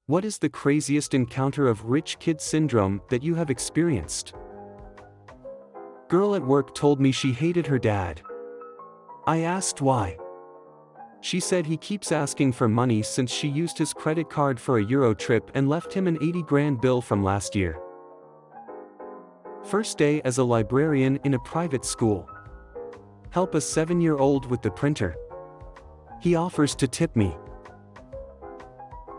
What is the craziest encounter of rich kid syndrome that you have experienced? Girl at work told me she hated her dad. I asked why. She said he keeps asking for money since she used his credit card for a Euro trip and left him an 80 grand bill from last year. First day as a librarian in a private school. Help a 7-year-old with the printer. He offers to tip me.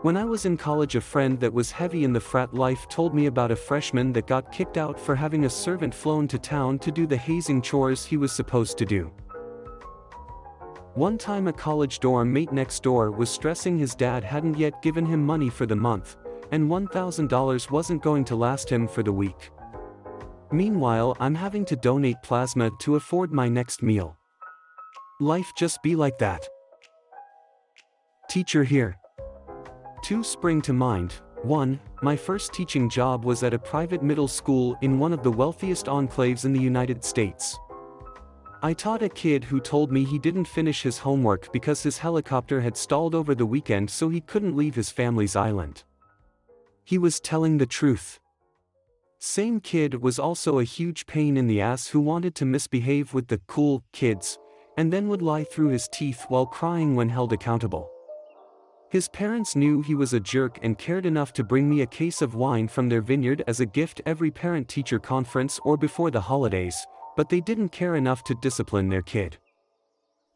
When I was in college, a friend that was heavy in the frat life told me about a freshman that got kicked out for having a servant flown to town to do the hazing chores he was supposed to do. One time a college dorm mate next door was stressing his dad hadn't yet given him money for the month, and $1,000 wasn't going to last him for the week. Meanwhile, I'm having to donate plasma to afford my next meal. Life just be like that. Teacher here. 2 spring to mind. 1. My first teaching job was at a private middle school in one of the wealthiest enclaves in the United States. I taught a kid who told me he didn't finish his homework because his helicopter had stalled over the weekend, so he couldn't leave his family's island. He was telling the truth. Same kid was also a huge pain in the ass who wanted to misbehave with the cool kids, and then would lie through his teeth while crying when held accountable. His parents knew he was a jerk and cared enough to bring me a case of wine from their vineyard as a gift every parent-teacher conference or before the holidays, but they didn't care enough to discipline their kid.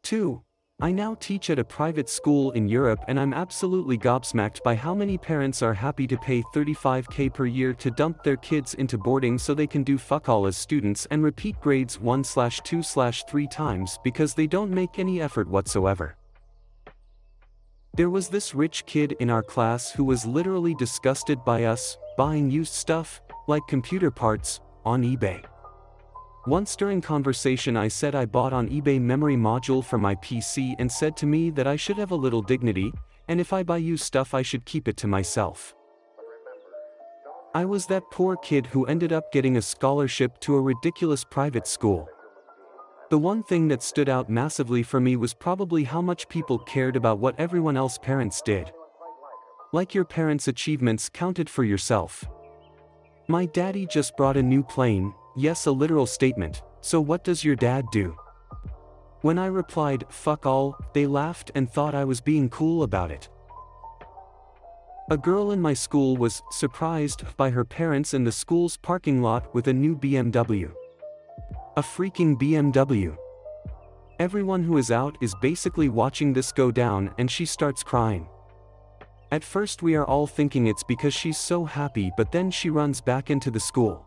2. I now teach at a private school in Europe, and I'm absolutely gobsmacked by how many parents are happy to pay $35,000 per year to dump their kids into boarding so they can do fuck all as students and repeat grades 1/2/3 times because they don't make any effort whatsoever. There was this rich kid in our class who was literally disgusted by us buying used stuff, like computer parts, on eBay. Once during conversation I said I bought on eBay memory module for my PC and said to me that I should have a little dignity, and if I buy used stuff I should keep it to myself. I was that poor kid who ended up getting a scholarship to a ridiculous private school. The one thing that stood out massively for me was probably how much people cared about what everyone else's parents did. Like your parents' achievements counted for yourself. My daddy just brought a new plane, yes, a literal statement, so what does your dad do? When I replied, fuck all, they laughed and thought I was being cool about it. A girl in my school was surprised by her parents in the school's parking lot with a new BMW. A freaking BMW. Everyone who is out is basically watching this go down, and she starts crying. At first we are all thinking it's because she's so happy, but then she runs back into the school.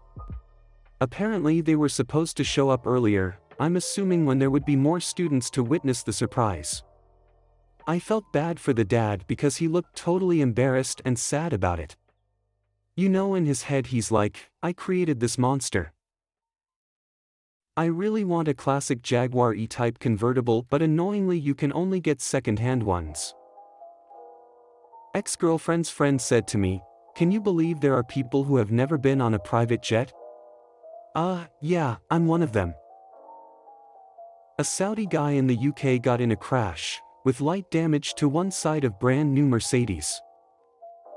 Apparently they were supposed to show up earlier, I'm assuming when there would be more students to witness the surprise. I felt bad for the dad because he looked totally embarrassed and sad about it. You know, in his head he's like, I created this monster. I really want a classic Jaguar E-Type convertible, but annoyingly you can only get second-hand ones. Ex-girlfriend's friend said to me, can you believe there are people who have never been on a private jet? Yeah, I'm one of them. A Saudi guy in the UK got in a crash, with light damage to one side of brand new Mercedes.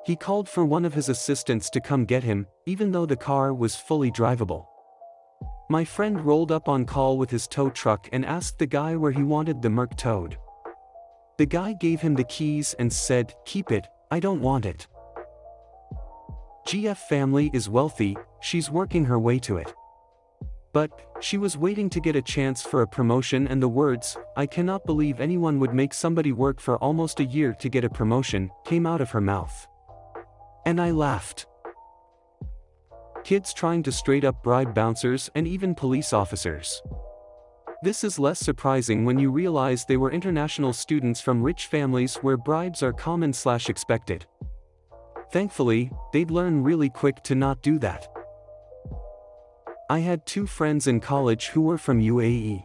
He called for one of his assistants to come get him, even though the car was fully drivable. My friend rolled up on call with his tow truck and asked the guy where he wanted the Merc towed. The guy gave him the keys and said, keep it, I don't want it. GF family is wealthy, she's working her way to it. But she was waiting to get a chance for a promotion, and the words, I cannot believe anyone would make somebody work for almost a year to get a promotion, came out of her mouth. And I laughed. Kids trying to straight up bribe bouncers and even police officers. This is less surprising when you realize they were international students from rich families where bribes are common/expected. Thankfully, they'd learn really quick to not do that. I had 2 friends in college who were from UAE.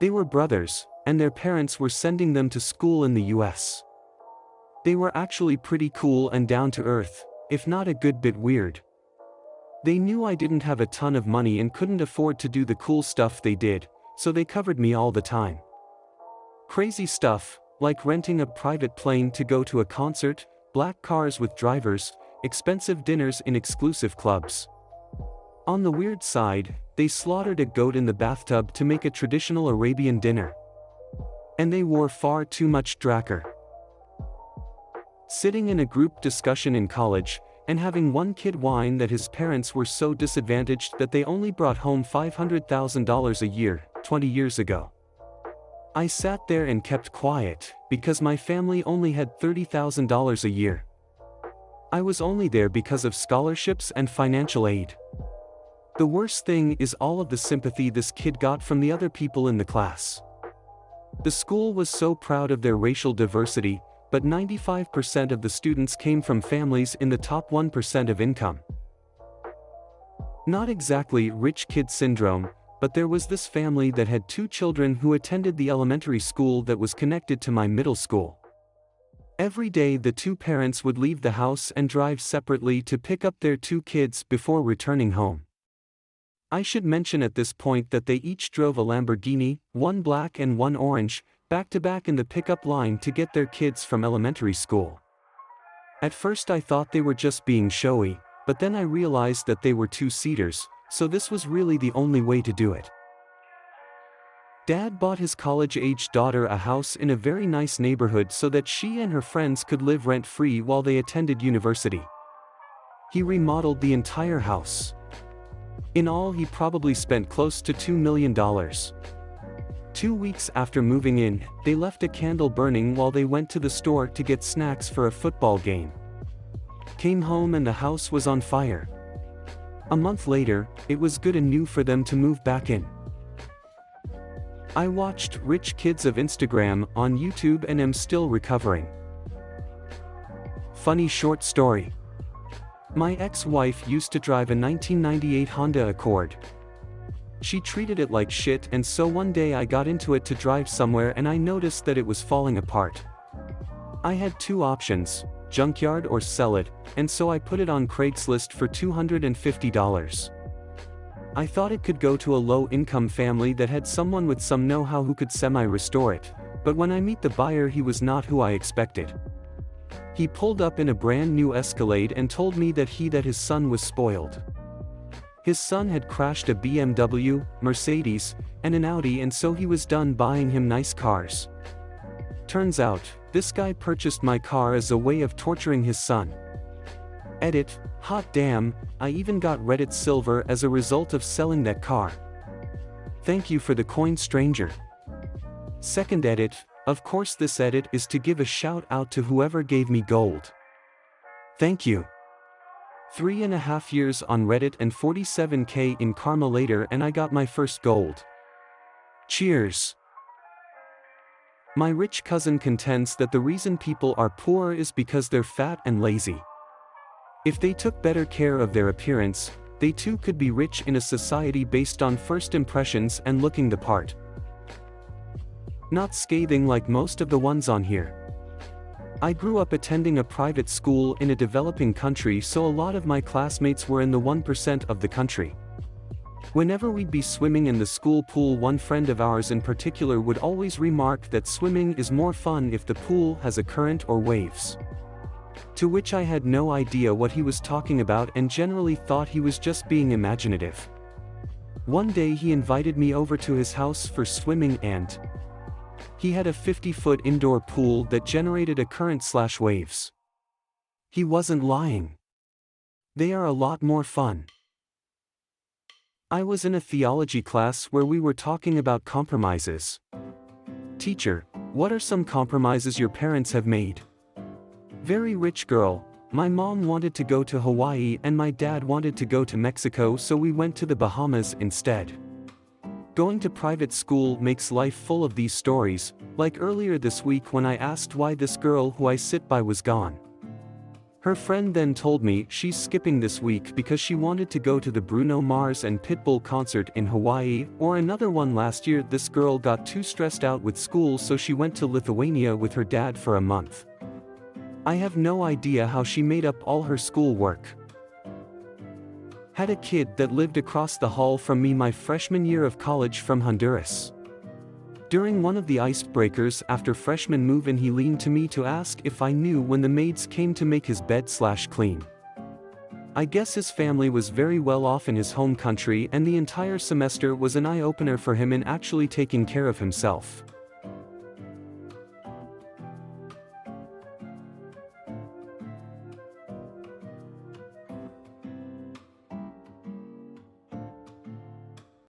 They were brothers, and their parents were sending them to school in the US. They were actually pretty cool and down to earth, if not a good bit weird. They knew I didn't have a ton of money and couldn't afford to do the cool stuff they did, so they covered me all the time. Crazy stuff, like renting a private plane to go to a concert, black cars with drivers, expensive dinners in exclusive clubs. On the weird side, they slaughtered a goat in the bathtub to make a traditional Arabian dinner. And they wore far too much drachar. Sitting in a group discussion in college, and having one kid whine that his parents were so disadvantaged that they only brought home $500,000 a year, 20 years ago. I sat there and kept quiet, because my family only had $30,000 a year. I was only there because of scholarships and financial aid. The worst thing is all of the sympathy this kid got from the other people in the class. The school was so proud of their racial diversity, but 95% of the students came from families in the top 1% of income. Not exactly rich kid syndrome, but there was this family that had 2 children who attended the elementary school that was connected to my middle school. Every day the 2 parents would leave the house and drive separately to pick up their 2 kids before returning home. I should mention at this point that they each drove a Lamborghini, one black and one orange, back to back in the pickup line to get their kids from elementary school. At first I thought they were just being showy, but then I realized that they were 2-seaters, so this was really the only way to do it. Dad bought his college-aged daughter a house in a very nice neighborhood so that she and her friends could live rent-free while they attended university. He remodeled the entire house. In all, he probably spent close to $2 million. 2 weeks after moving in, they left a candle burning while they went to the store to get snacks for a football game. Came home and the house was on fire. A month later, it was good and new for them to move back in. I watched Rich Kids of Instagram on YouTube and am still recovering. Funny short story. My ex-wife used to drive a 1998 Honda Accord. She treated it like shit, and so one day I got into it to drive somewhere and I noticed that it was falling apart. I had 2 options, junkyard or sell it, and so I put it on Craigslist for $250. I thought it could go to a low-income family that had someone with some know-how who could semi-restore it, but when I meet the buyer, he was not who I expected. He pulled up in a brand new Escalade and told me that his son was spoiled. His son had crashed a BMW, Mercedes, and an Audi, and so he was done buying him nice cars. Turns out, this guy purchased my car as a way of torturing his son. Edit, hot damn, I even got Reddit silver as a result of selling that car. Thank you for the coin, stranger. Second edit, of course this edit is to give a shout out to whoever gave me gold. Thank you. 3.5 years on Reddit and 47K in karma later and I got my first gold. Cheers. My rich cousin contends that the reason people are poor is because they're fat and lazy. If they took better care of their appearance, they too could be rich in a society based on first impressions and looking the part. Not scathing like most of the ones on here. I grew up attending a private school in a developing country, so a lot of my classmates were in the 1% of the country. Whenever we'd be swimming in the school pool, one friend of ours in particular would always remark that swimming is more fun if the pool has a current or waves. To which I had no idea what he was talking about and generally thought he was just being imaginative. One day he invited me over to his house for swimming and he had a 50-foot indoor pool that generated a current/waves. He wasn't lying. They are a lot more fun. I was in a theology class where we were talking about compromises. Teacher, what are some compromises your parents have made? Very rich girl, my mom wanted to go to Hawaii and my dad wanted to go to Mexico, so we went to the Bahamas instead. Going to private school makes life full of these stories, like earlier this week when I asked why this girl who I sit by was gone. Her friend then told me she's skipping this week because she wanted to go to the Bruno Mars and Pitbull concert in Hawaii, or another one last year this girl got too stressed out with school so she went to Lithuania with her dad for a month. I have no idea how she made up all her school work. Had a kid that lived across the hall from me my freshman year of college from Honduras. During one of the icebreakers after freshman move-in, he leaned to me to ask if I knew when the maids came to make his bed/clean. I guess his family was very well off in his home country, and the entire semester was an eye-opener for him in actually taking care of himself.